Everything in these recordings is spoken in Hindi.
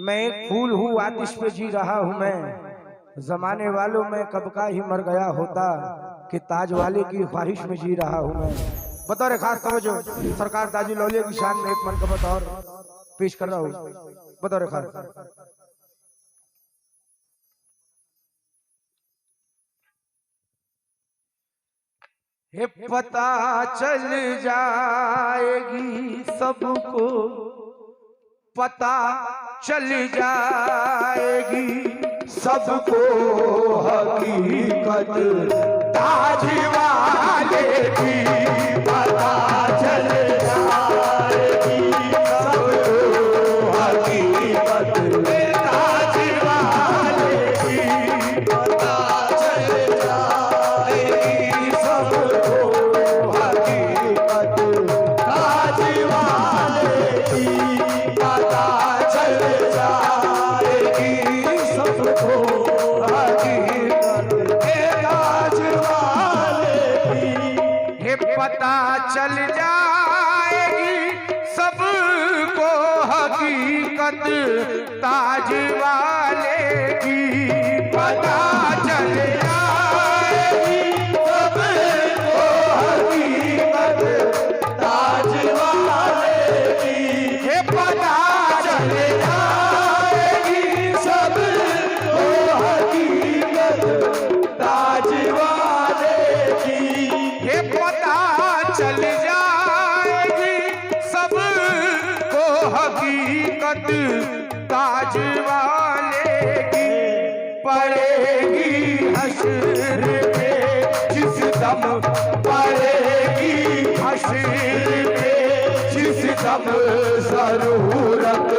मैं एक फूल हूँ आतिश पे जी रहा हूँ मैं, जमाने वालों में कब का ही मर गया होता कि ताज वाले की ख्वाहिश में जी रहा हूँ मैं। बतौर खास तवज्जो सरकार ताजी लौलिया की शान में एक मन का बतौर पेश कर रहा हूँ बतौर खास। हे पता चल जाएगी सबको, पता चल जाएगी सबको हकीकत ताज वाले की, पता चल जाएगी सबको हकीकत ताज वाले की, पता चल जाएगी सबको हकीकत ताज वाले की, पता चल जाएगी सबको हकीकत ताज वाले की। हे पता चल जाएगी सबको हकीकत ताज वाले की, पता चल जाएगी सबको हकीकत ताज वाले की। हे पता चल जाएगी सबको हकीकत ताज वाले की। हे पता चल जाएगी सबको हकीकत ताज वाले की। पड़ेगी हश्र में जिस दम, पड़ेगी हश्र में जिस दम जरूरत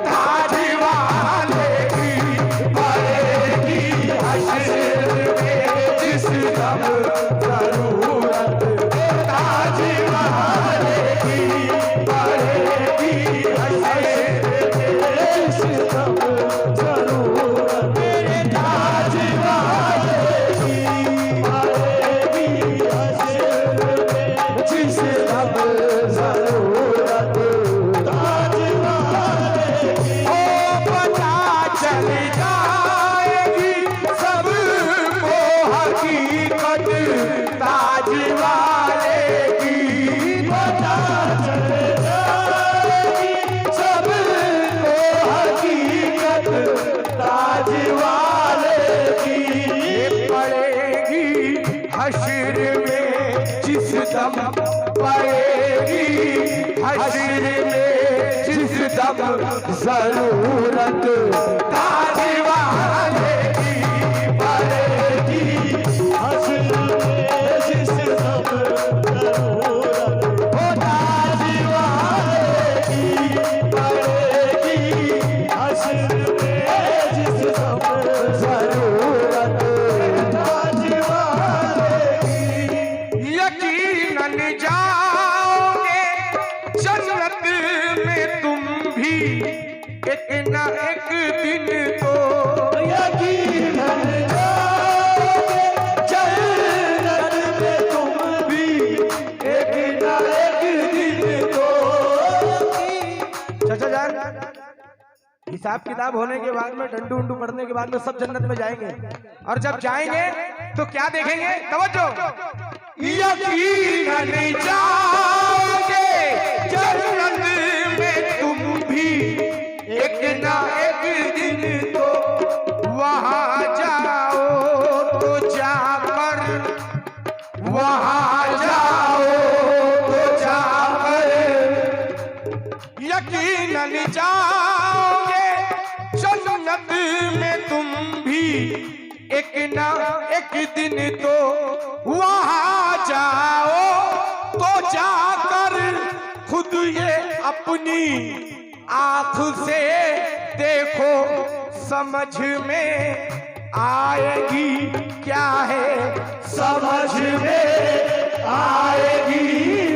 ताज वाले की, पड़ेगी हश्र में जिस दम जरूरत ताज वाले की, पड़ेगी हश्र में जिस दम जरूरत ताज वाले की, पड़ेगी हश्र में जिस दम जरूरत ताज वाले की। ओ पता चल जाएगी सबको हकीकत ताज वाले की, पता चल जाएगी सबको हकीकत ताज वाले की। पड़ेगी हश्र में जिस दम, पड़ेगी हश्र में जिस दम जरूरत ताज वाले की, पड़ेगी हश्र में जिस दम जरूरत ताज वाले की, पड़ेगी हश्र में जिस दम जरूरत ताज वाले की। यकीनन जाओगे जन्नत में तुम भी एक न एक दिन तो, यकीनन जाओगे जन्नत में तुम भी एक न एक दिन तो। चाचा जान, हिसाब किताब होने के बाद में डंडू उंडू पढ़ने के बाद में सब जन्नत में जाएंगे, और जब जाएंगे तो क्या देखेंगे? तवज्जो, यकीनन जाओगे जन्नत में तुम भी एक ना एक दिन तो। वहां जाओ तो जाकर, वहां जाओ तो जाकर, यकीनन जाओगे जन्नत में तुम भी एक ना एक दिन तो। वहां जाओ तो जाकर खुद ये अपनी आँख से देखो, समझ में आएगी क्या है, समझ में आएगी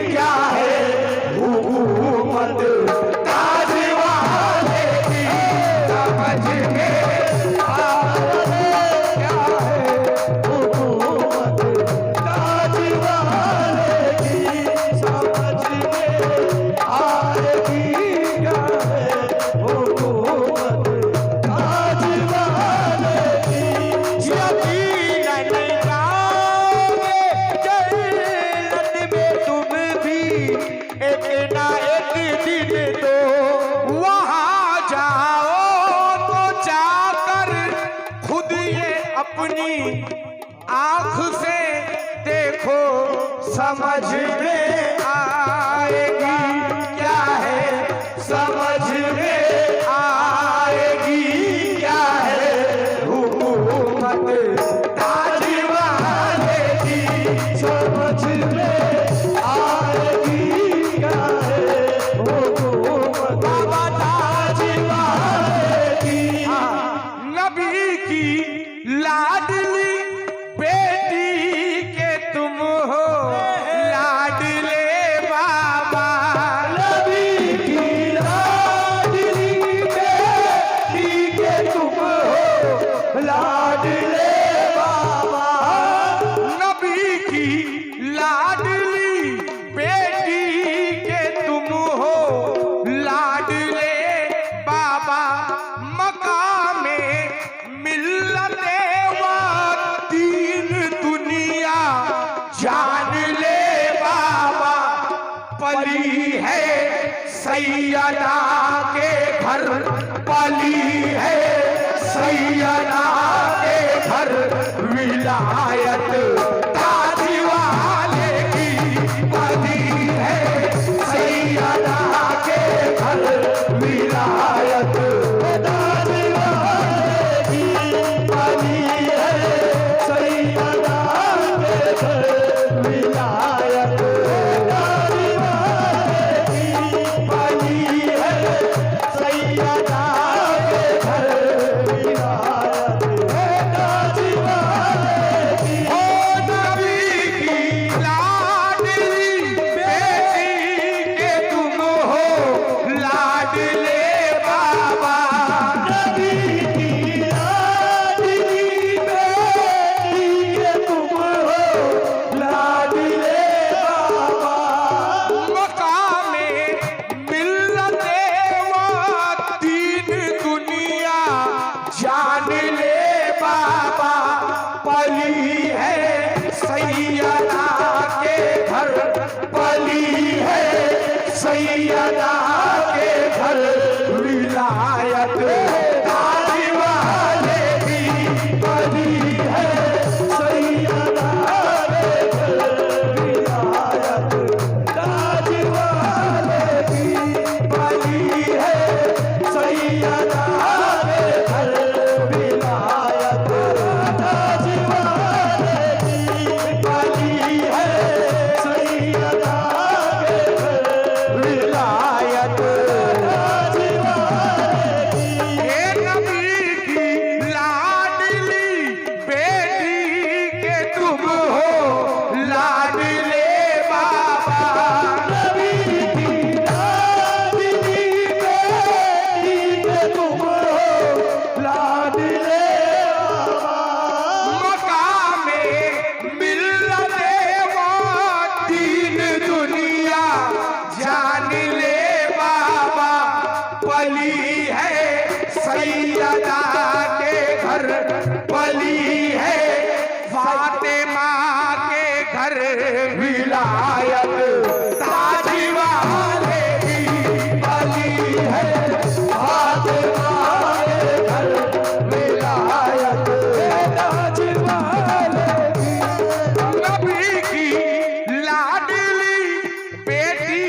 क्या है हुकूमत ताज वाले की, समझ में आएगी क्या है हुकूमत ताज वाले की, समझ में आएगी क्या है हुकूमत अपनी आंख से देखो समझ में आएगी, क्या है समझ में आएगी, क्या है हुकूमत ताज वाले की समझ में आएगी, क्या है हुकूमत बाबा ताज वाले की। नबी की लाडली बेटी के तुम हो लाडले बाबा, नबी की लाडली बेटी के तुम हो लाडले बाबा, नबी की लाडली बेटी के तुम हो लाडले बाबा। मकामे मिल्लते दीन दुनिया जान ले बाबा, पली है सैयदा के घर, पली है सैयदा के घर, विलायत ताज वाले की, पली है सैयदा के घर, विलायत ताज वाले की, पली है सैयदा के घर, विलायत ताज वाले की, पली है सैयदा के घर, विलायत ताज वाले की। ओ नबी की लाडली बेटी के तुम हो लाडले बाबा, नबी की लाडली बेटी के तुम हो लाडले बाबा। मकामे मिल्लते दीन दुनिया जान ले बाबा, पली है सैयदा के घर, पली है सैयदा के घर, विलायत ताज वाले की, पली है सैयदा के घर, विलायत ताज वाले की, पली है सैयदा के घर, विलायत ताज वाले की, पली है सैयदा के घर, विलायत ताज वाले की। ये नबी की लाडली बेटी के तुम हो लाडले बाबा, नबी की लाडली बेटी के तुम हो लाडले बाबा। मकामे मिल्लते दीन दुनिया जान ले बाबा, पली है सैयदा के घर, पली है फातिमा के घर, विलायत ताज वाले की, पली है फातिमा के घर, विलायत ताज वाले की। नबी की लाडली बेटी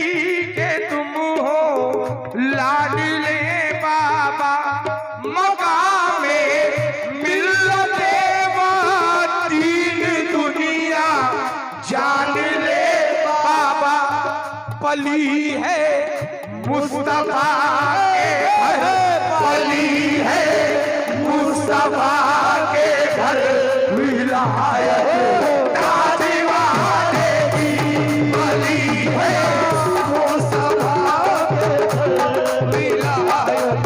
के तुम हो लाडले बाबा, मकामे मिल्लते दीन दुनिया जान ले बाबा, पली है मुस्तफा के घर, पली है मुस्तफा के घर, विलायत ताज वाले की, पली है मुस्तफा के घर, विलायत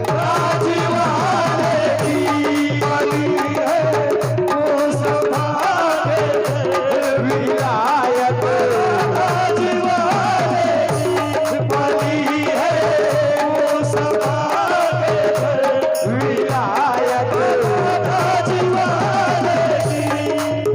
ताज वाले की, पली है मुस्तफा के घर, विलायत ताज वाले की, पली है मुस्तफा के घर, विलायत ताज वाले की।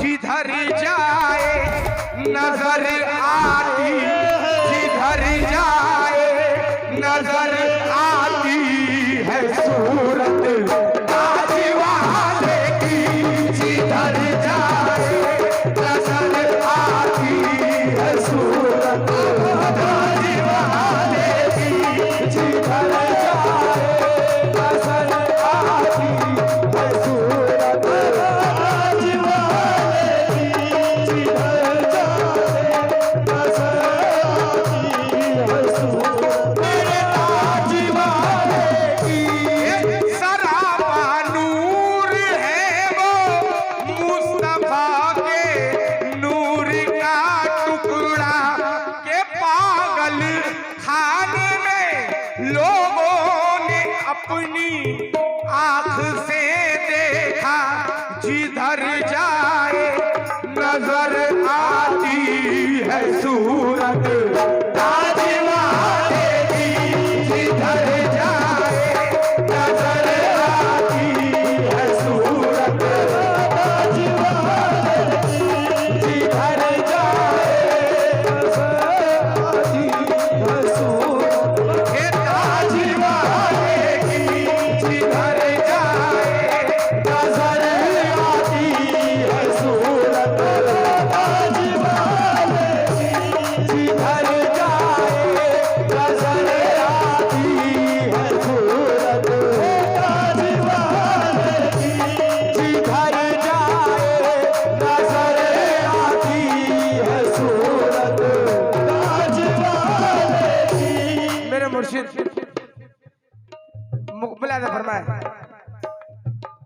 जिधर जाए नजर आती, जिधर जाए नजर आती है सूरत ताज वाले की, जिधर जाए नजर आती है सूरत ताज वाले की, जिधर जाए नजर आती है सूरत ताज वाले की, जिधर जाए नजर आती है सूरत मेरे ताज वाले की। सराबा नूर है वो मुस्तफा के नूर का टुकड़ा, के पागल खाने में लोगों ने अपनी आंख से देखा, जिधर जाए नजर आती है सूरत ताज वाले की, जिधर जाए नजर आती है सूरत ताज वाले की, जिधर जाए नजर आती है सूरत हे ताज वाले की, जिधर जाए नजर आती है सूरत ताज वाले की, जिधर जाए नजर आती है सूरत ताज वाले की, जिधर जाए नजर आती है सूरत ताज वाले की। मेरे मुर्शिद मुकबला ने फरमाया,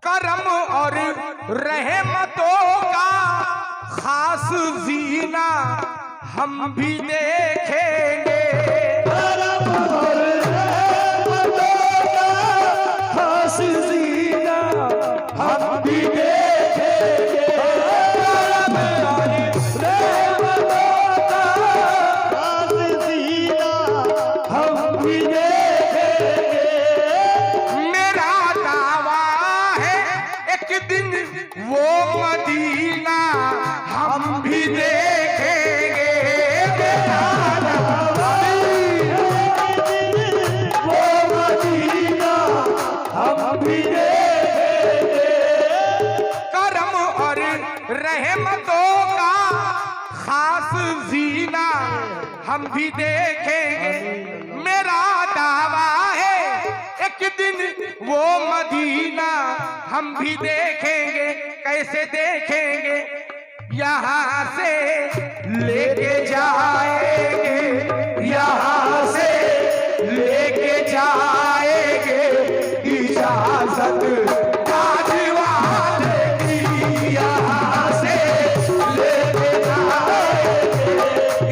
करम और रहमतों का खास जीना हम भी देखेंगे, करम और रहमतों का खास जीना हम भी देखेंगे, करम और रहमतों का खास जीना हम भी देखेंगे। मेरा दावा है एक दिन वो मदीना हम भी देखेंगे, मेरा दावा है एक दिन वो मदीना हम भी देखेंगे। करम और रहमतों का खास जीना हम भी देखेंगे, मेरा दावा है एक दिन वो मदीना हम भी देखेंगे। कैसे देखेंगे? यहाँ से लेके जाएंगे, यहाँ से लेके जाएंगे, इजाजत ताज वाले की, यहाँ से लेके जाएंगे,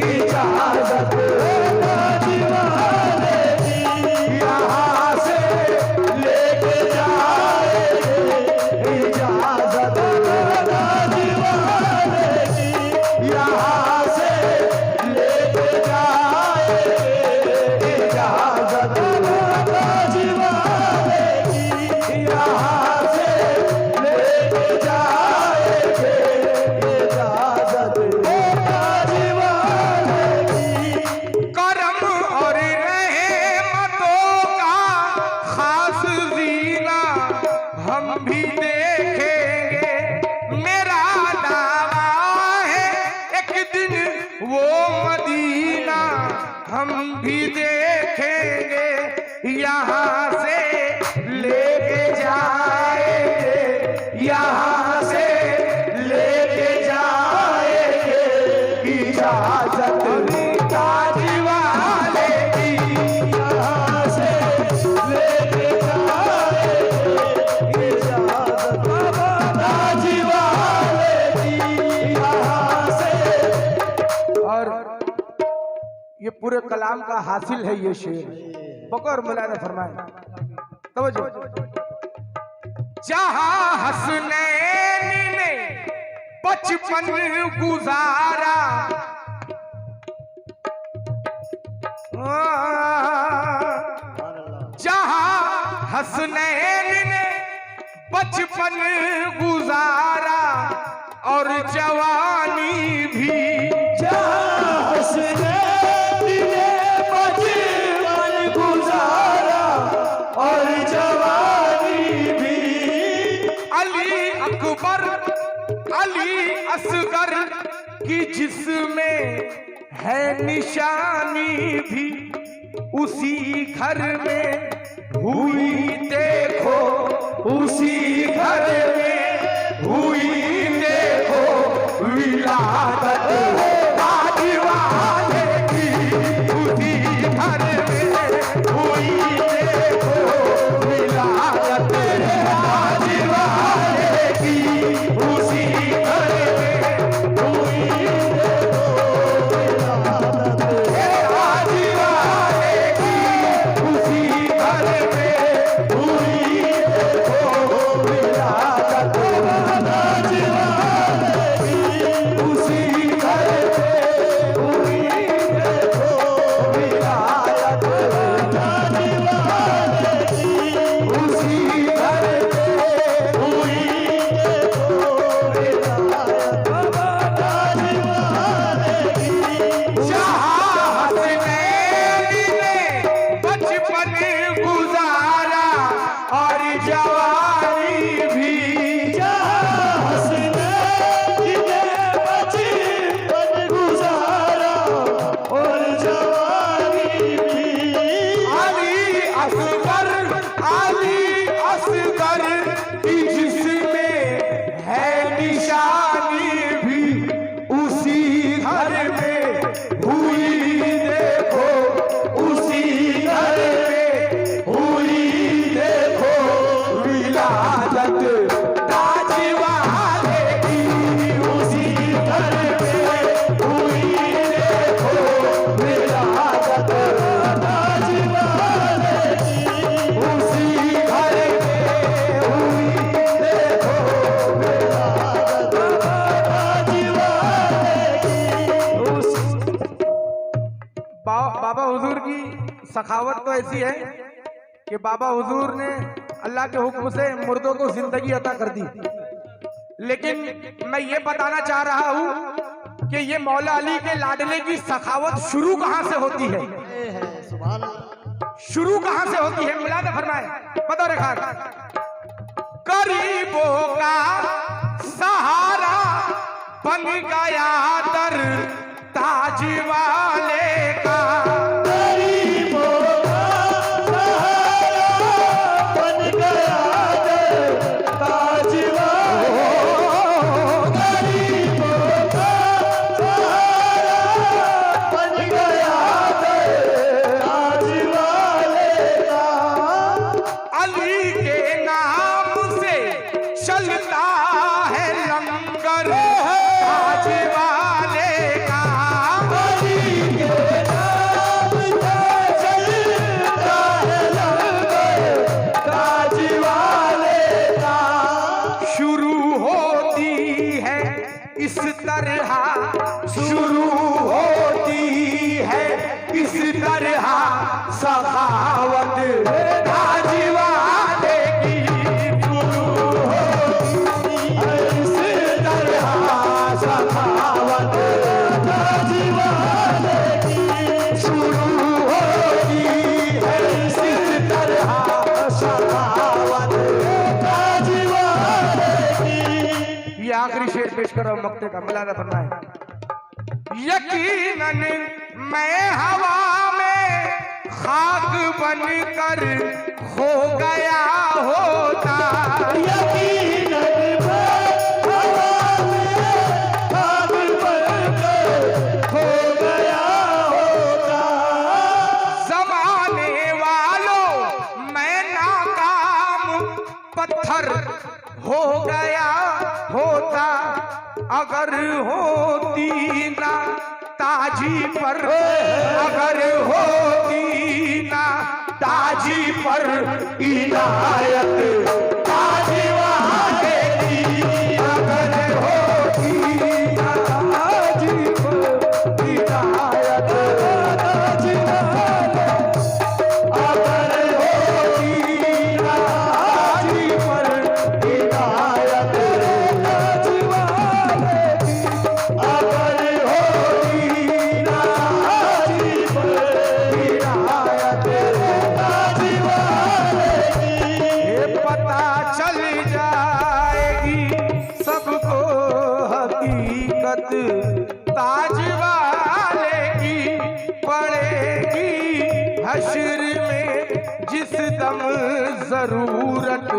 इजाजत ताज वाले की, यहाँ से लेके जाएंगे, इजाजत ताज वाले की, यहाँ से लेके जाएंगे, इजाजत ताज वाले की, यहाँ से लेके जाएंगे, इजाजत ताज वाले की। करम और रहमतों का खास जीना हम भी देखेंगे, मेरा दावा है एक दिन वो मदीना हम भी देखेंगे, यहाँ से लेके जाएंगे, यहाँ से लेके जाएंगे, इजाजत ताज वाले की, यहाँ से लेके जाएंगे, इजाजत ताज वाले की, यहाँ से। और ये पूरे कलाम का हासिल है ये शेर, बकौर मुलायना फरमाए तवज्जो। जहां हसनैन ने बचपन गुजारा, जहां हसनैन ने बचपन गुजारा और जवानी भी, जहाँ हसनैन ने बचपन गुजारा और जवानी भी। अली अकबर अली असगर की जिसमें है निशानी भी, उसी घर में हुई देखो, उसी घर में हुई देखो विलादत ताजवाले की, उसी घर में हुई देखो विलादत ताजवाले की, उसी घर में हुई देखो विलादत ताजवाले की, उसी घर में हुई देखो विलादत ताजवाले की, उसी घर में हुई देखो विलादत ताजवाले की, उसी घर में हुई देखो विलादत ताजवाले की। जहाँ हसनैन ने बचपन गुजारा और जवानी भी, जहाँ हसनैन ने बचपन गुजारा और जवानी भी। अली असगर की जिसमें है निशानी भी, उसी घर में हुई देखो, उसी घर में हुई देखो विलादत ताजवाले की, उसी घर में हुई देखो विलादत ताजवाले की, उसी घर में हुई देखो विलादत ताजवाले की। बाबा हुजूर की सखावत तो ऐसी है कि बाबा हुजूर ने अल्लाह के हुक्म से मुर्दों को जिंदगी अता कर दी। लेकिन मैं ये बताना चाह रहा हूँ कि ये मौला अली के लाडले की सखावत शुरू कहाँ से होती है, शुरू कहाँ से होती है, मुलादा फरमाए बतौर खास। गरीबों का सहारा बन गया दर ताज वाले का, गरीबों का सहारा बन गया दर ताजवाले, गरीबों का सहारा बन गया दर ताजवाले का। अली के नाम से चलता है लंगर ताज वाले का, अली के नाम से चलता है लंगर ताजवाले का। शुरू होती है इस तरह, शुरू होती है इस तरह सखावत ताजवाले की, शुरू होती है इस तरह सखावत ताजवाले की, शुरू होती है इस तरह सखावत ताजवाले की। ये आखिरी शेर पेश करो मक्ते का, मिलाना फरमाए। यकीनन मैं हवा में खाक बनकर खो गया होता, यकीनन मैं हवा में खाक बनकर खो गया होता। जमाने वालों मैं नाकाम पत्थर हो गया होता, अगर होती ना ताजी पर, अगर होती ना ताजी पर इनायत ताजवाले की, अगर होती ना ताजी पर इनायत ताजवाले, अगर होती ना ताजी पर इनायत ताजवाले कीमत ताज वाले की पड़ेगी हश्र में जिस दम जरूरत